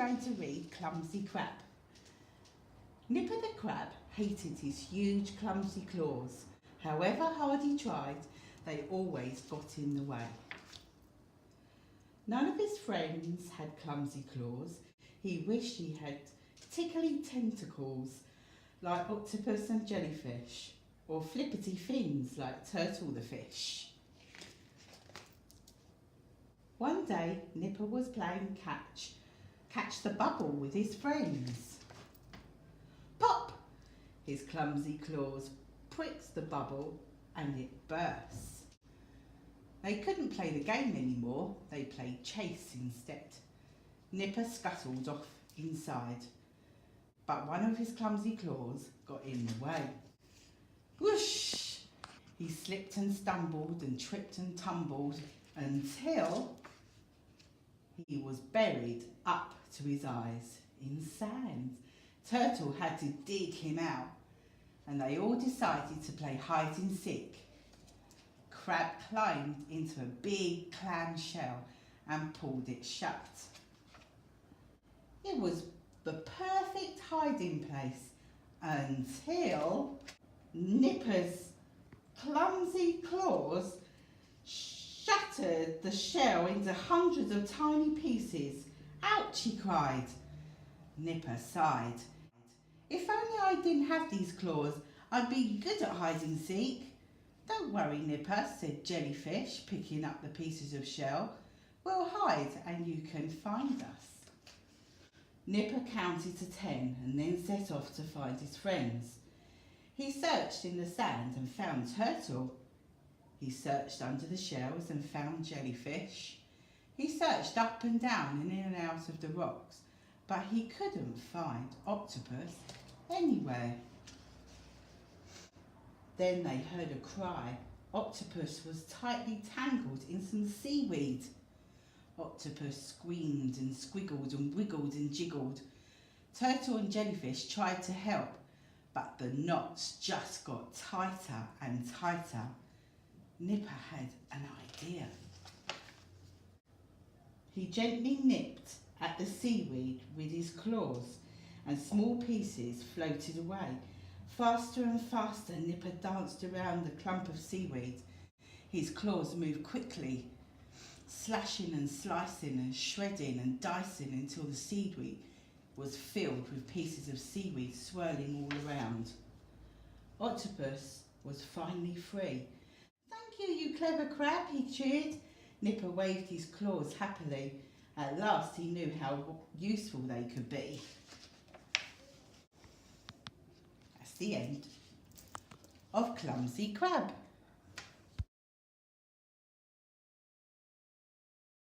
going to read Clumsy Crab. Nipper the crab hated his huge clumsy claws. However hard he tried, they always got in the way. None of his friends had clumsy claws. He wished he had tickly tentacles like octopus and jellyfish, or flippity fins like turtle the fish. One day, Nipper was playing catch the bubble with his friends. Pop! His clumsy claws pricks the bubble and it bursts. They couldn't play the game anymore, they played chase instead. Nipper scuttled off inside, but one of his clumsy claws got in the way. Whoosh! He slipped and stumbled and tripped and tumbled until he was buried up to his eyes in sand. Turtle had to dig him out, and they all decided to play hide and seek. Crab climbed into a big clam shell and pulled it shut. It was the perfect hiding place until Nipper's clumsy claws shattered the shell into hundreds of tiny pieces. Ouch, he cried. Nipper sighed. If only I didn't have these claws, I'd be good at hide and seek. Don't worry, Nipper, said Jellyfish, picking up the pieces of shell. We'll hide and you can find us. Nipper counted to 10 and then set off to find his friends. He searched in the sand and found Turtle. He searched under the shells and found Jellyfish. He searched up and down and in and out of the rocks, but he couldn't find Octopus anywhere. Then they heard a cry. Octopus was tightly tangled in some seaweed. Octopus screamed and squiggled and wiggled and jiggled. Turtle and Jellyfish tried to help, but the knots just got tighter and tighter. Nipper had an idea. He gently nipped at the seaweed with his claws, and small pieces floated away. Faster and faster, Nipper danced around the clump of seaweed. His claws moved quickly, slashing and slicing and shredding and dicing until the seaweed was filled with pieces of seaweed swirling all around. Octopus was finally free. Thank you, you clever crab, he cheered. Nipper waved his claws happily. At last he knew how useful they could be. That's the end of Clumsy Crab.